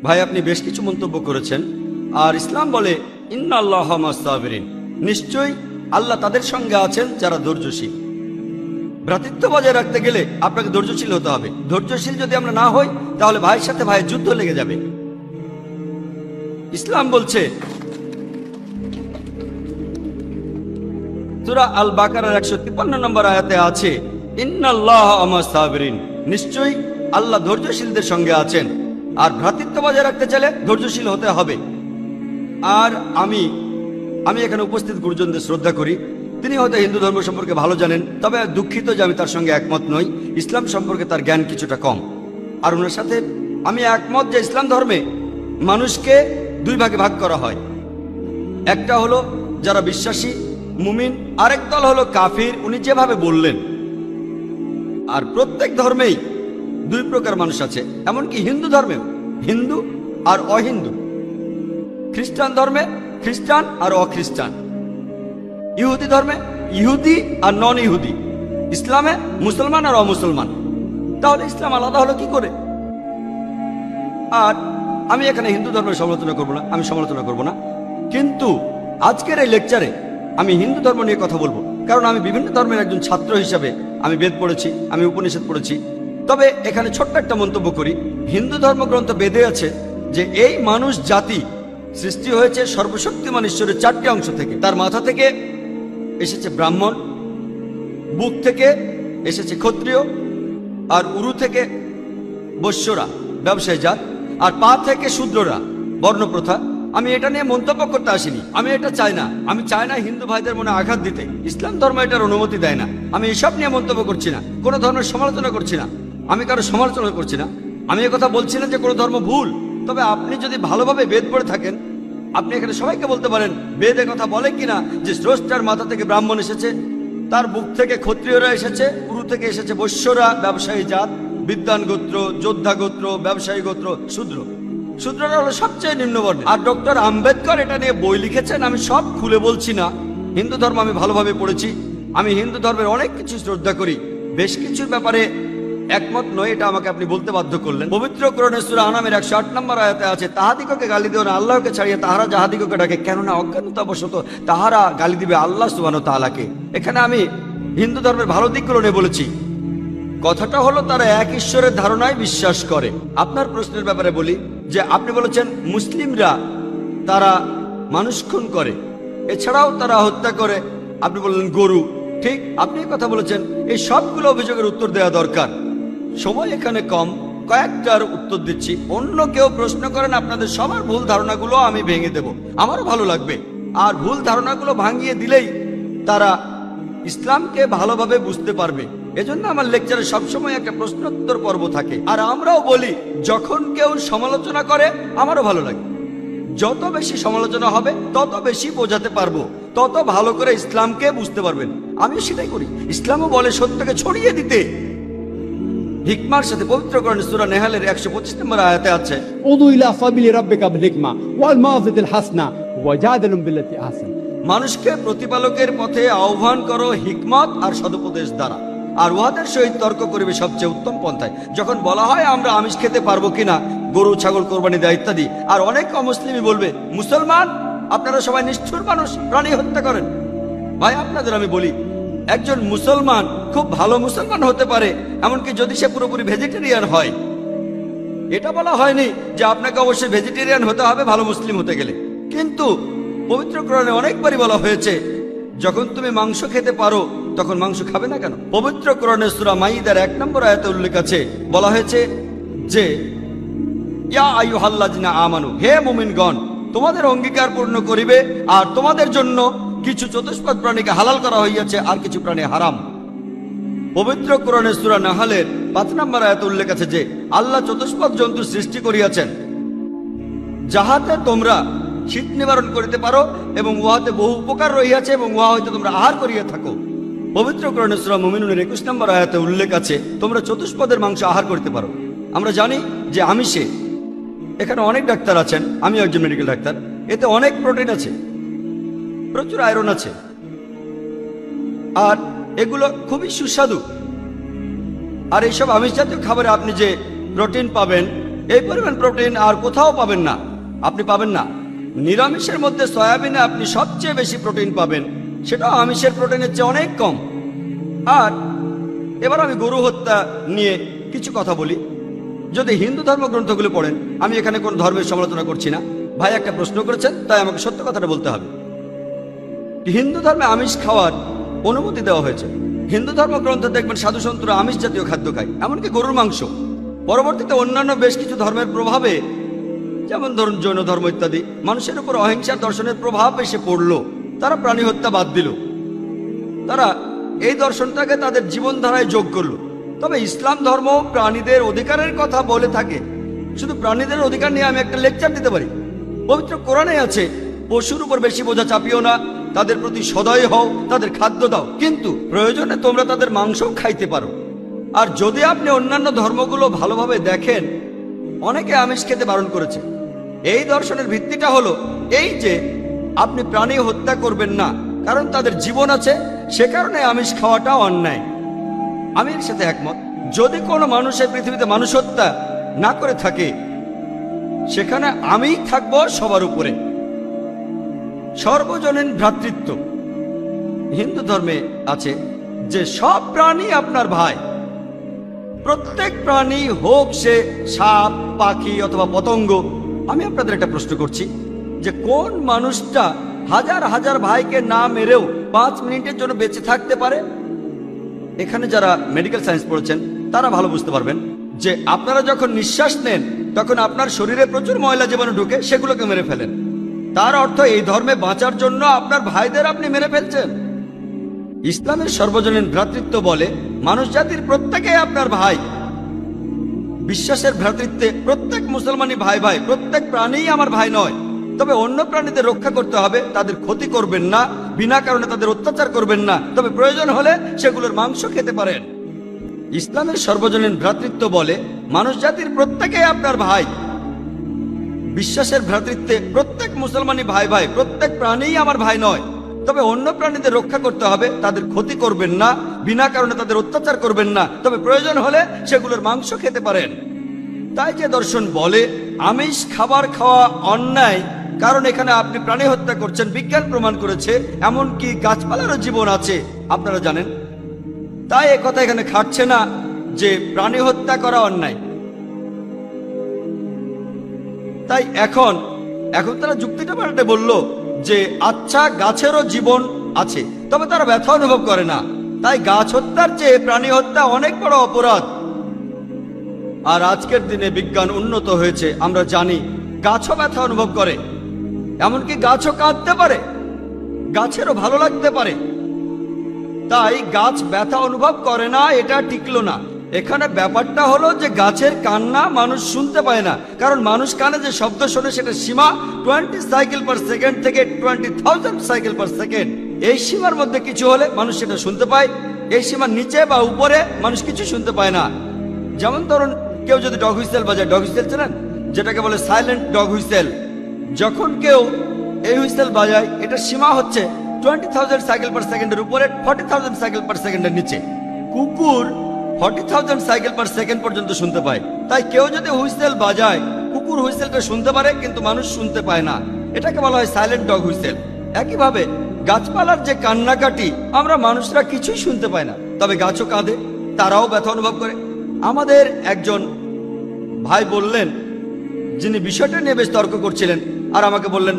ভাই আপনি বেশ কিছু মন্তব্য করেছেন, আর ইসলাম বলে ইন্নাল্লাহ মা'আস সাবিরিন, নিশ্চয়ই আল্লাহ তাদের সঙ্গে আছেন যারা ধৈর্যশীল। ভ্রাতৃত্ব বজায় রাখতে গেলে আপনাকে ধৈর্যশীল হতে হবে। ধৈর্যশীল যদি আমরা না হই তাহলে ভাইয়ের সাথে ভাইয়ের যুদ্ধ লেগে যাবে। ইসলাম বলছে সূরা আল বাকারার 153 নম্বর আয়াতে আছে ইন্নাল্লাহা মা'আস সাবিরিন, নিশ্চয়ই আল্লাহ ধৈর্যশীলদের সঙ্গে আছেন। আর ভ্রাতৃত্ব বজায় রাখতে চাইলে ধৈর্যশীল হতে হবে। আর আমি এখানে উপস্থিত গুরুজনদের শ্রদ্ধা করি। তিনি হয়তো হিন্দু ধর্ম সম্পর্কে ভালো জানেন, তবে দুঃখিত যে আমি তার সঙ্গে একমত নই। ইসলাম সম্পর্কে তার জ্ঞান কিছুটা কম। আর ওনার সাথে আমি একমত যে ইসলাম ধর্মে মানুষকে দুই ভাগে ভাগ করা হয়। একটা হলো যারা বিশ্বাসী মুমিন, আরেক দল হলো কাফির, উনি যেভাবে বললেন। আর প্রত্যেক ধর্মেই দুই প্রকার মানুষ আছে, এমনকি হিন্দু ধর্মেও হিন্দু আর অহিন্দু, খ্রিস্টান ধর্মে খ্রিস্টান আর অখ্রিস্টান, ইহুদি ধর্মে ইহুদি আর নন ইহুদি, ইসলামে মুসলমান আর অমুসলমান। তাহলে ইসলাম আলাদা হলো কি করে? আর আমি এখানে হিন্দু ধর্মের সমালোচনা করব না, আমি সমালোচনা করব না, কিন্তু আজকের এই লেকচারে আমি হিন্দু ধর্ম নিয়ে কথা বলবো, কারণ আমি বিভিন্ন ধর্মের একজন ছাত্র হিসাবে আমি বেদ পড়েছি, আমি উপনিষদ পড়েছি। তবে এখানে ছোট্ট একটা মন্তব্য করি। হিন্দু ধর্মগ্রন্থ বেদে আছে যে এই মানুষ জাতি সৃষ্টি হয়েছে সর্বশক্তিমান ঈশ্বরের 4টি অংশ থেকে। তার মাথা থেকে এসেছে ব্রাহ্মণ, বুক থেকে এসেছে ক্ষত্রিয়, আর উরু থেকে বৈশ্যরা ব্যবসায়ী জাত, আর পা থেকে শূদ্ররা বর্ণপ্রথা। আমি এটা নিয়ে মন্তব্য করতে আসিনি, আমি এটা চাই না। আমি চাই না হিন্দু ভাইদের মনে আঘাত দিতে। ইসলাম ধর্ম এটার অনুমতি দেয় না। আমি এসব নিয়ে মন্তব্য করছি না, কোনো ধর্মের সমালোচনা করছি না, আমি কারো সমালোচনা করছি না। আমি কথা বলছি না যে কোনো ধর্ম ভুল। তবে আপনি যদি ভালোভাবে বেদ পড়ে থাকেন, আপনি এখানে সবাইকে বলতে পারেন বেদে কথা বলে কিনা যে স্রষ্টার মাথা থেকে ব্রাহ্মণ এসেছে, তার বুক থেকে ক্ষত্রিয়রা এসেছে, উরু থেকে এসেছে বৈশ্যরা ব্যবসায়ী জাত, বিদ্বান গোত্র, যোদ্ধা গোত্র, ব্যবসায়ী গোত্র, শূদ্র। শূদ্ররা হলো সবচেয়ে নিম্নবর্ণের। আর ডক্টর আম্বেদকর এটা নিয়ে বই লিখেছেন। আমি সব খুলে বলছি না। হিন্দু ধর্ম আমি ভালোভাবে পড়েছি। আমি হিন্দু ধর্মের অনেক কিছু শ্রদ্ধা করি, বেশ কিছুর ব্যাপারে একমত নয়, এটা আমাকে আপনি বলতে বাধ্য করলেন। পবিত্র কোরআনে সূরা আনামের 108 নম্বর আয়াতে আছে তাহাদিগকে গালি দিও না আল্লাহকে ছাড়িয়ে তাহারা যাহাদিগকে ডাকে, কেননা অজ্ঞানতাবশত তাহারা গালি দিবে আল্লাহ সুবহানাহু ওয়া তাআলাকে। এখানে আমি হিন্দু ধর্মের ভালো দিকগুলো নিয়ে বলেছি। কথাটা হলো তারা এক ঈশ্বরের ধারণায় বিশ্বাস করে। আপনার প্রশ্নের ব্যাপারে বলি যে আপনি বলেছেন মুসলিমরা তারা মানুষ খুন করে, এছাড়াও তারা হত্যা করে। আপনি বললেন গরু, ঠিক আপনি কথা বলেছেন। এই সবগুলো অভিযোগের উত্তর দেওয়া দরকার, সময় এখানে কম, কয়েকটার উত্তর দিচ্ছি। অন্য কেউ প্রশ্ন করেন, আপনাদের সবার ভুল ধারণাগুলো আমি ভেঙে দেব, আমারও ভালো লাগবে। আর ভুল ধারণাগুলো ভাঙিয়ে দিলেই তারা ইসলামকে ভালোভাবে বুঝতে পারবে। এজন্য আমার লেকচারে সবসময় একটা প্রশ্নোত্তর পর্ব থাকে। আর আমরাও বলি যখন কেউ সমালোচনা করে আমারও ভালো লাগে। যত বেশি সমালোচনা হবে তত বেশি বোঝাতে পারবো, তত ভালো করে ইসলামকে বুঝতে পারবেন। আমিও সেটাই করি। ইসলামও বলে সত্যকে ছড়িয়ে দিতে। হিকমার সাথে পবিত্র কোরআনের সূরা নেহালের 125 নম্বর আয়াতে আছে উদু ইলা সাবিলি রাব্বিকা বিল হিকমা ওয়াল মাউযিতিল হাসনা ওয়াজাদিলুম বিল্লাতি আহসান। মানুষকে প্রতিপালকের পথে আহ্বান করো হিকমত আর সদুপদেশ দ্বারা, আর উহাদের সহিত তর্ক করিবে সবচেয়ে উত্তম পন্থায়। যখন বলা হয় আমরা আমিষ খেতে পারবো কিনা, গরু ছাগল কোরবানি দেয় ইত্যাদি, আর অনেক অমুসলিমই বলবে মুসলমান আপনারা সবাই নিষ্ঠুর মানুষ, প্রাণী হত্যা করেন। ভাই আপনাদের আমি বলি একজন মুসলমান খুব ভালো মুসলমান হতে পারে, এমনকি যদি সে পুরোপুরি ভেজিটেরিয়ান হয়। এটা বলা হয়নি যে আপনাকে অবশ্যই ভেজিটেরিয়ান হতে হবে ভালো মুসলিম হতে গেলে। কিন্তু পবিত্র কোরআনে অনেকবারই বলা হয়েছে যখন তুমি মাংস খেতে পারো তখন মাংস খাবে না কেন। পবিত্র কোরআনে সূরা মাইদার 1 নম্বর আয়াতে উল্লেখ আছে, বলা হয়েছে যে ইয়া আইয়ুহাল্লাযিনা আমানু, হে মুমিনগণ তোমাদের অঙ্গীকার পূর্ণ করিবে, আর তোমাদের জন্য কিছু চতুষ্পদ প্রাণীকে হালাল করা হইয়াছে আর কিছু প্রাণী হারাম। পবিত্র কোরআনে সূরা নাহলের 5 নম্বর আয়াতে উল্লেখ আছে যে আল্লাহ চতুষ্পদ জন্তু সৃষ্টি করিয়াছেন যাহাতে তোমরা শীত নিবারণ করিতে পারো, এবং উহাতে বহু উপকার রহিয়াছে, এবং উহা হইতে তোমরা আহার করিয়া থাকো। পবিত্র কোরআনে সূরা মুমিনুনের 21 নম্বর আয়াতে উল্লেখ আছে তোমরা চতুষ্পদের মাংস আহার করতে পারো। আমরা জানি যে আমিষে, এখানে অনেক ডাক্তার আছেন, আমি একজন মেডিকেল ডাক্তার, এতে অনেক প্রোটিন আছে, প্রচুর আয়রন আছে, আর এগুলো খুবই সুস্বাদু। আর এইসব আমিষ জাতীয় খাবারে আপনি যে প্রোটিন পাবেন এই পরিমাণ প্রোটিন আর কোথাও পাবেন না। আপনি পাবেন না। নিরামিষের মধ্যে সয়াবিনে আপনি সবচেয়ে বেশি প্রোটিন পাবেন, সেটাও আমিষের প্রোটিনের চেয়ে অনেক কম। আর এবার আমি গরু হত্যা নিয়ে কিছু কথা বলি। যদি হিন্দু ধর্মগ্রন্থগুলো পড়েন, আমি এখানে কোন ধর্মের সমালোচনা করছি না, ভাই একটা প্রশ্ন করেছেন তাই আমাকে সত্য কথাটা বলতে হবে। হিন্দু ধর্মে আমিষ খাওয়ার অনুমতি দেওয়া হয়েছে। হিন্দু ধর্মগ্রন্থে দেখবেন সাধুসন্তরা আমিষ জাতীয় খাদ্য খায়, এমনকি গরুর মাংস। পরবর্তীতে অন্যান্য বেশ কিছু ধর্মের প্রভাবে, যেমন ধরুন জৈন ধর্ম ইত্যাদি, মানুষের উপর অহিংসার দর্শনের প্রভাব এসে পড়লো। তারা প্রাণী হত্যা বাদ দিল, তারা এই দর্শনটাকে তাদের জীবনধারায় যোগ করলো। তবে ইসলাম ধর্ম প্রাণীদের অধিকারের কথা বলে থাকে। শুধু প্রাণীদের অধিকার নিয়ে আমি একটা লেকচার দিতে পারি। পবিত্র কোরআনে আছে, পশুর উপর বেশি বোঝা চাপিও না, তাদের প্রতি সদয় হও, তাদের খাদ্য দাও, কিন্তু প্রয়োজনে তোমরা তাদের মাংসও খাইতে পারো। আর যদি আপনি অন্যান্য ধর্মগুলো ভালোভাবে দেখেন, অনেকে আমিষ খেতে বারণ করেছে। এই দর্শনের ভিত্তিটা হলো এই যে আপনি প্রাণী হত্যা করবেন না, কারণ তাদের জীবন আছে, সে কারণে আমিষ খাওয়াটা অন্যায়। আমি এর সাথে একমত। যদি কোনো মানুষের পৃথিবীতে মানুষ হত্যা না করে থাকে, সেখানে আমিই থাকবো সবার উপরে। সর্বজনীন ভ্রাতৃত্ব হিন্দু ধর্মে আছে যে সব প্রাণী আপনার ভাই। প্রত্যেক প্রাণী, হোক সে সাপ, পাখি অথবা পতঙ্গ। আমি আপনাদের একটা প্রশ্ন করছি যে কোন মানুষটা হাজার হাজার ভাইকে না মেরেও 5 মিনিটের জন্য বেঁচে থাকতে পারে? এখানে যারা মেডিকেল সায়েন্স পড়েছেন তারা ভালো বুঝতে পারবেন যে আপনারা যখন নিঃশ্বাস নেন তখন আপনার শরীরে প্রচুর ময়লা জীবাণু ঢুকে, সেগুলোকে মেরে ফেলেন। তার অর্থ এই ধর্মে বাঁচার জন্য আপনার ভাইদের আপনি মেরে ফেলছেন। ইসলামের সর্বজনীন ভ্রাতৃত্ব বলে মানুষ জাতির প্রত্যেকেই আপনার ভাই। বিশ্বাসের ভ্রাতৃত্বে প্রত্যেক মুসলমানই ভাই ভাই, প্রত্যেক প্রাণীই আমার ভাই নয়। তবে অন্য প্রাণীদের রক্ষা করতে হবে, তাদের ক্ষতি করবেন না, বিনা কারণে তাদের অত্যাচার করবেন না, তবে প্রয়োজন হলে সেগুলোর মাংস খেতে পারেন। ইসলামের সর্বজনীন ভ্রাতৃত্ব বলে মানুষ জাতির প্রত্যেকেই আপনার ভাই। বিশ্বাসের ভ্রাতৃত্বে প্রত্যেক মুসলমানই ভাই ভাই, প্রত্যেক প্রাণীই আমার ভাই নয়। তবে অন্য প্রাণীদের রক্ষা করতে হবে, তাদের ক্ষতি করবেন না, বিনা কারণে তাদের অত্যাচার করবেন না, তবে প্রয়োজন হলে সেগুলোর মাংস খেতে পারেন। তাই যে দর্শন বলে আমিষ খাবার খাওয়া অন্যায়, কারণ এখানে আপনি প্রাণী হত্যা করছেন, বিজ্ঞান প্রমাণ করেছে। এমনকি গাছপালারও জীবন আছে, আপনারা জানেন। তাই একথা এখানে খাটছে না যে প্রাণী হত্যা করা অন্যায়। তাই এখন তারা যুক্তিটা পাল্টে বলল যে আচ্ছা, গাছেরও জীবন আছে, তবে তারা ব্যথা অনুভব করে না। তাই গাছ হত্যার চেয়ে প্রাণী হত্যা অনেক বড় অপরাধ। আর আজকের দিনে বিজ্ঞান উন্নত হয়েছে, আমরা জানি গাছও ব্যথা অনুভব করে, এমনকি গাছও কাঁদতে পারে, গাছেরও ভালো লাগতে পারে। তাই গাছ ব্যথা অনুভব করে না, এটা টিকলো না। এখানে ব্যাপারটা হলো যে গাছের কান্না মানুষ শুনতে পায় না, কারণ মানুষ কানে যে শব্দ শোনে সেটা সীমা 20 সাইকেল পার সেকেন্ড থেকে 20,000 সাইকেল পার সেকেন্ড। এই সীমার মধ্যে কিছু হলে মানুষ সেটা শুনতে পায়, এই সীমার নিচে বা উপরে মানুষ কিছু শুনতে পায় না। যেমন ধরুন কেউ যদি ডগ হুইসেল বাজায়, ডগ হুইসেল চেনেন, যেটাকে বলে সাইলেন্ট ডগ হুইসেল। যখন কেউ এই হুইসেল বাজায়, এটার সীমা হচ্ছে 20,000 সাইকেল পার সেকেন্ডের উপরে, 40,000 সাইকেল পার সেকেন্ডের নিচে। কুকুর 40,000 সাইকেল পার সেকেন্ড পর্যন্ত শুনতে পায়। তাই কেউ যদি হুইসেল বাজায়, কুকুর হুইসেলটা শুনতে পারে কিন্তু মানুষ শুনতে পায় না, এটাকে বলা হয় সাইলেন্ট ডগ হুইসেল। একইভাবে গাছপালার যে কান্নাকাটি আমরা মানুষরা কিছুই শুনতে পাই না, তবে গাছও কাঁদে, তারাও ব্যথা অনুভব করে। আমাদের একজন ভাই বললেন, যিনি বিষয়টা নিয়ে বেশ তর্ক করছিলেন, আর আমাকে বললেন,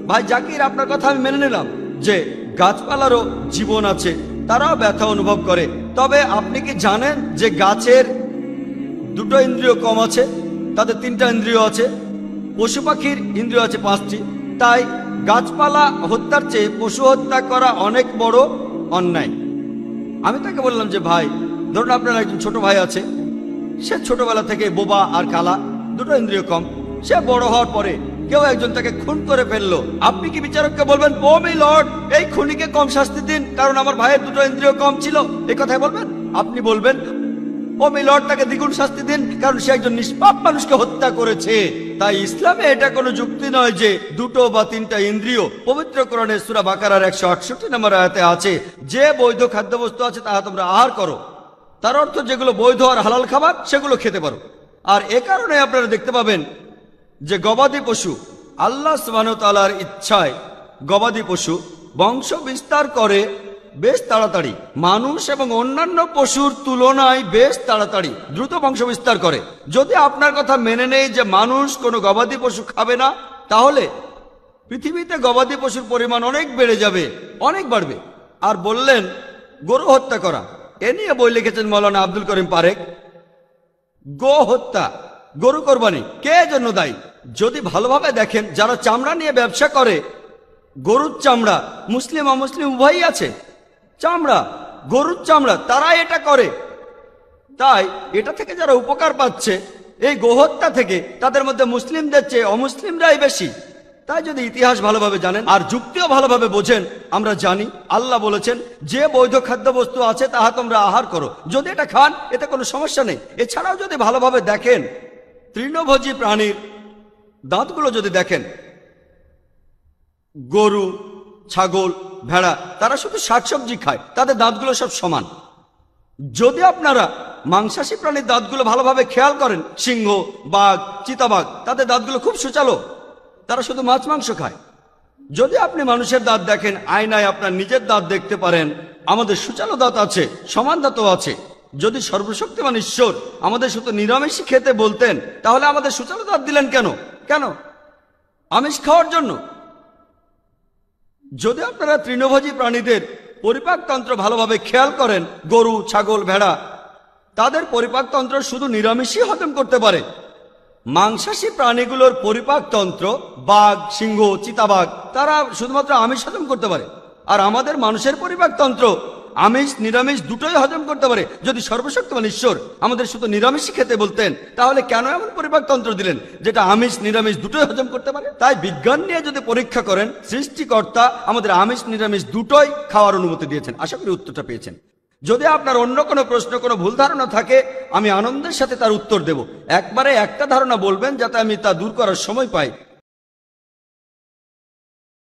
ভাই জাকির, আপনার কথা আমি মেনে নিলাম যে গাছপালারও জীবন আছে, তারাও ব্যথা অনুভব করে, তবে আপনি কি জানেন যে গাছের 2টো ইন্দ্রিয় কম আছে, তাদের 3টা ইন্দ্রিয় আছে, পশু পাখির ইন্দ্রিয় আছে 5টি। তাই গাছপালা হত্যার চেয়ে পশু হত্যা করা অনেক বড় অন্যায়। আমি তাকে বললাম যে ভাই, ধরুন আপনার একজন ছোট ভাই আছে, সে ছোটবেলা থেকে বোবা আর কালা, 2টো ইন্দ্রিয় কম। সে বড় হওয়ার পরে কেউ একজন তাকে খুন করে ফেললো, আপনি কি বিচারককে বলবেন, ও মাই লর্ড, এই খুনিকে কম শাস্তি দিন কারণ আমার ভাইয়ের 2টো ইন্দ্রিয় কম ছিল? এই কথাই বলবেন? আপনি বলবেন, ও মাই লর্ড, তাকে দ্বিগুণ শাস্তি দিন কারণ সে একজন নিষ্পাপ মানুষকে হত্যা করেছে। তাই ইসলামে এটা কোনো যুক্তি নয় যে 2টো বা 3টা ইন্দ্রিয়। পবিত্র কোরআনে সূরা বাকারার 168 নম্বর আয়াতে আছে, যে বৈধ খাদ্যবস্তু আছে তাহা তোমরা আহার করো। তার অর্থ যেগুলো বৈধ আর হালাল খাবার সেগুলো খেতে পারো। আর এ কারণে আপনারা দেখতে পাবেন যে গবাদি পশু আল্লাহ সুবহানাহু ওয়া তাআলার ইচ্ছায় গবাদি পশু বংশ বিস্তার করে বেশ তাড়াতাড়ি, মানুষ এবং অন্যান্য পশুর তুলনায় বেশ তাড়াতাড়ি দ্রুত বংশ বিস্তার করে। যদি আপনার কথা মেনে নেই যে মানুষ কোনো গবাদি পশু খাবে না, তাহলে পৃথিবীতে গবাদি পশুর পরিমাণ অনেক বেড়ে যাবে, অনেক বাড়বে। আর বললেন গরু হত্যা করা, এ নিয়ে বই লিখেছেন মৌলানা আব্দুল করিম পারেক। গো হত্যা, গরু কোরবানি কে জন্য দায়ী? যদি ভালোভাবে দেখেন, যারা চামড়া নিয়ে ব্যবসা করে, গরুর চামড়া মুসলিম অমুসলিম উভয়ই আছে, চামড়া গরুর চামড়া, তারা এটা করে। তাই এটা থেকে যারা উপকার পাচ্ছে এই গোহত্যা থেকে, তাদের মধ্যে মুসলিমদের চেয়ে অমুসলিমরাই বেশি। তাই যদি ইতিহাস ভালোভাবে জানেন আর যুক্তিও ভালোভাবে বোঝেন, আমরা জানি আল্লাহ বলেছেন যে বৈধ খাদ্যবস্তু আছে তাহা তোমরা আহার করো, যদি এটা খান এতে কোনো সমস্যা নেই। এছাড়াও যদি ভালোভাবে দেখেন, তৃণভোজী প্রাণীর দাঁতগুলো যদি দেখেন, গরু, ছাগল, ভেড়া, তারা শুধু শাকসবজি খায়, তাদের দাঁতগুলো সব সমান। যদি আপনারা মাংসাশী প্রাণীর দাঁতগুলো ভালোভাবে খেয়াল করেন, সিংহ, বাঘ, চিতাবাঘ, তাদের দাঁতগুলো খুব সুচালো, তারা শুধু মাছ মাংস খায়। যদি আপনি মানুষের দাঁত দেখেন, আয়নায় আপনার নিজের দাঁত দেখতে পারেন, আমাদের সুচালো দাঁত আছে, সমান দাঁতও আছে। যদি সর্বশক্তিমান ঈশ্বর আমাদের শুধু নিরামিষই খেতে বলতেন, তাহলে আমাদের সুচালো দাঁত দিলেন কেন? কেন? আমিষ খাওয়ার জন্য। যদি আপনারা তৃণভোজী প্রাণীদের পরিপাকতন্ত্র ভালোভাবে খেয়াল করেন, গরু, ছাগল, ভেড়া, তাদের পরিপাকতন্ত্র শুধু নিরামিষই হজম করতে পারে। মাংসাশী প্রাণীগুলোর পরিপাকতন্ত্র, বাঘ, সিংহ, চিতাবাঘ, তারা শুধুমাত্র আমিষ হজম করতে পারে। আর আমাদের মানুষের পরিপাকতন্ত্র আমিষ নিরামিষ দুটোই হজম করতে পারে। যদি সর্বশক্তিমান ঈশ্বর আমাদের শুধু নিরামিষই খেতে বলতেন, তাহলে কেন এমন পরিপাকতন্ত্র দিলেন যেটা আমিষ নিরামিষ দুটোই হজম করতে পারে? তাই বিজ্ঞান নিয়ে যদি পরীক্ষা করেন, সৃষ্টিকর্তা আমাদের আমিষ নিরামিষ দুটোই খাওয়ার অনুমতি দিয়েছেন। আশা করি উত্তরটা পেয়েছেন। যদি আপনার অন্য কোনো প্রশ্ন, কোনো ভুল ধারণা থাকে, আমি আনন্দের সাথে তার উত্তর দেব। একবারে একটা ধারণা বলবেন যাতে আমি তা দূর করার সময় পাই।